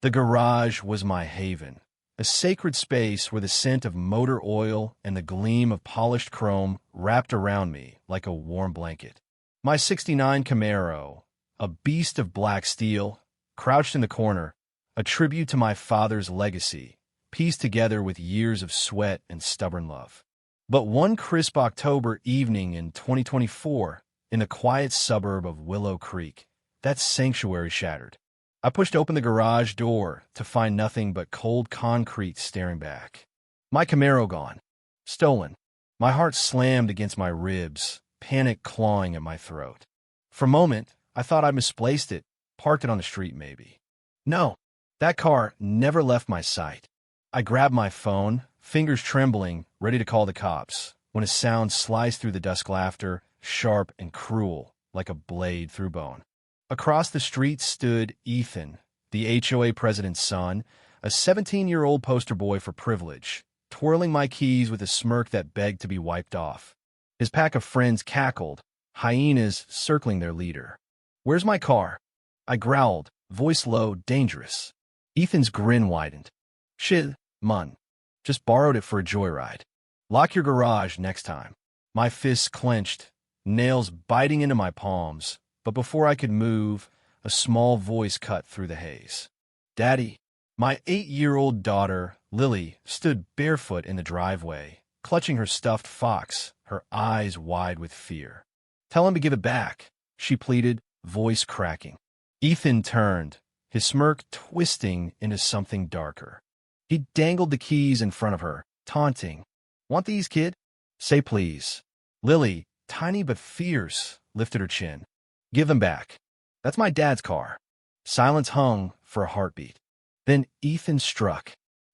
The garage was my haven, a sacred space where the scent of motor oil and the gleam of polished chrome wrapped around me like a warm blanket. My '69 Camaro, a beast of black steel, crouched in the corner, a tribute to my father's legacy, pieced together with years of sweat and stubborn love. But one crisp October evening in 2024, in the quiet suburb of Willow Creek, that sanctuary shattered. I pushed open the garage door to find nothing but cold concrete staring back. My Camaro gone. Stolen. My heart slammed against my ribs, panic clawing at my throat. For a moment, I thought I misplaced it, parked it on the street maybe. No, that car never left my sight. I grabbed my phone, fingers trembling, ready to call the cops, when a sound sliced through the dusk laughter, sharp and cruel, like a blade through bone. Across the street stood Ethan, the HOA president's son, a 17-year-old poster boy for privilege, twirling my keys with a smirk that begged to be wiped off. His pack of friends cackled, hyenas circling their leader. "Where's my car?" I growled, voice low, dangerous. Ethan's grin widened. "Shit, mun. Just borrowed it for a joyride. Lock your garage next time." My fists clenched, nails biting into my palms. But before I could move, a small voice cut through the haze. "Daddy." My 8-year-old daughter, Lily, stood barefoot in the driveway, clutching her stuffed fox, her eyes wide with fear. "Tell him to give it back," she pleaded, voice cracking. Ethan turned, his smirk twisting into something darker. He dangled the keys in front of her, taunting. "Want these, kid? Say please." Lily, tiny but fierce, lifted her chin. "Give them back. That's my dad's car." Silence hung for a heartbeat. Then Ethan struck.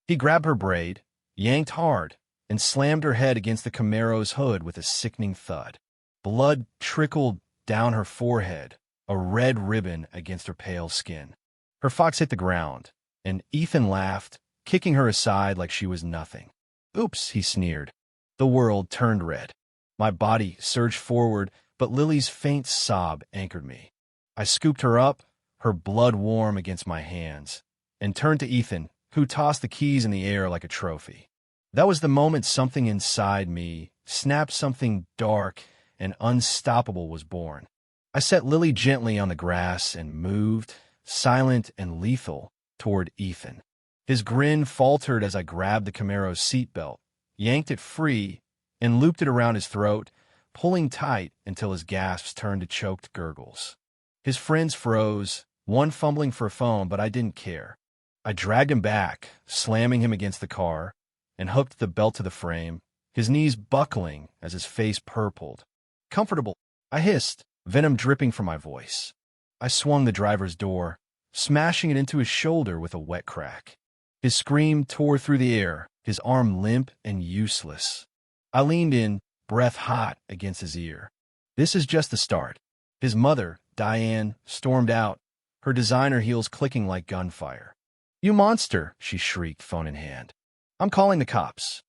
He grabbed her braid, yanked hard, and slammed her head against the Camaro's hood with a sickening thud. Blood trickled down her forehead, a red ribbon against her pale skin. Her fox hit the ground, and Ethan laughed, kicking her aside like she was nothing. "Oops," he sneered. The world turned red. My body surged forward, but Lily's faint sob anchored me. I scooped her up, her blood warm against my hands, and turned to Ethan, who tossed the keys in the air like a trophy. That was the moment something inside me snapped, something dark and unstoppable was born. I set Lily gently on the grass and moved, silent and lethal, toward Ethan. His grin faltered as I grabbed the Camaro's seatbelt, yanked it free, and looped it around his throat, pulling tight until his gasps turned to choked gurgles. His friends froze, one fumbling for a phone, but I didn't care. I dragged him back, slamming him against the car, and hooked the belt to the frame, his knees buckling as his face purpled. "Comfortable," I hissed, venom dripping from my voice. I swung the driver's door, smashing it into his shoulder with a wet crack. His scream tore through the air, his arm limp and useless. I leaned in, breath hot against his ear. "This is just the start." His mother, Diane, stormed out, her designer heels clicking like gunfire. "You monster," she shrieked, phone in hand. "I'm calling the cops."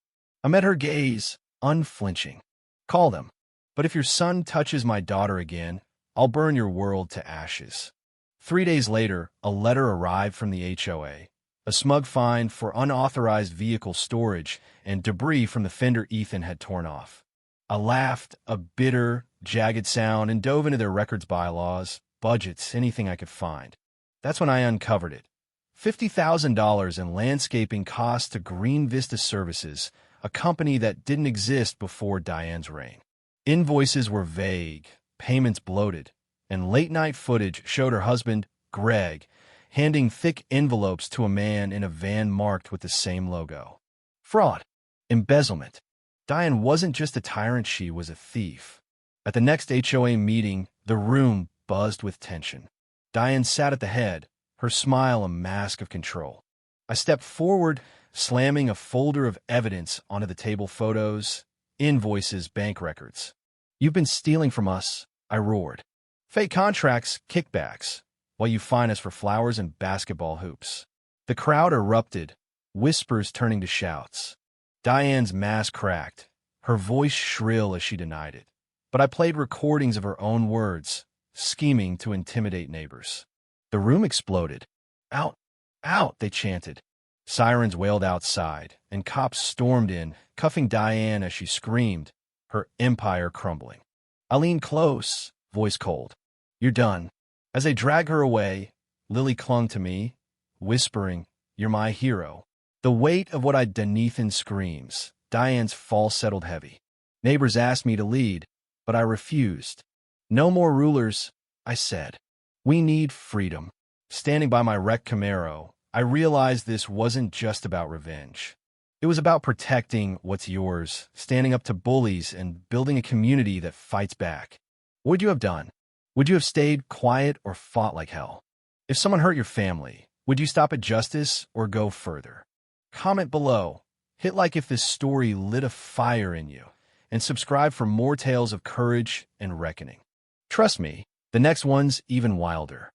I met her gaze, unflinching. "Call them. But if your son touches my daughter again, I'll burn your world to ashes." 3 days later, a letter arrived from the HOA, a smug fine for unauthorized vehicle storage and debris from the fender Ethan had torn off. I laughed, a bitter, jagged sound, and dove into their records bylaws, budgets, anything I could find. That's when I uncovered it. $50,000 in landscaping costs to Green Vista Services, a company that didn't exist before Diane's reign. Invoices were vague, payments bloated, and late-night footage showed her husband, Greg, handing thick envelopes to a man in a van marked with the same logo. Fraud. Embezzlement. Diane wasn't just a tyrant, she was a thief. At the next HOA meeting, the room buzzed with tension. Diane sat at the head, her smile a mask of control. I stepped forward, slamming a folder of evidence onto the table: photos, invoices, bank records. "You've been stealing from us," I roared. "Fake contracts, kickbacks, while you fine us for flowers and basketball hoops." The crowd erupted, whispers turning to shouts. Diane's mask cracked, her voice shrill as she denied it. But I played recordings of her own words, scheming to intimidate neighbors. The room exploded. "Out! Out, they chanted. Sirens wailed outside, and cops stormed in, cuffing Diane as she screamed, her empire crumbling. I leaned close, voice cold. You're done. As they dragged her away, Lily clung to me, whispering, You're my hero. The weight of what I'd done Ethan's screams, Diane's fall settled heavy. Neighbors asked me to lead, but I refused. No more rulers, I said. We need freedom. Standing by my wrecked Camaro, I realized this wasn't just about revenge. It was about protecting what's yours, standing up to bullies, and building a community that fights back. What would you have done? Would you have stayed quiet or fought like hell? If someone hurt your family, would you stop at justice or go further? Comment below, hit like if this story lit a fire in you, and subscribe for more tales of courage and reckoning. Trust me, the next one's even wilder.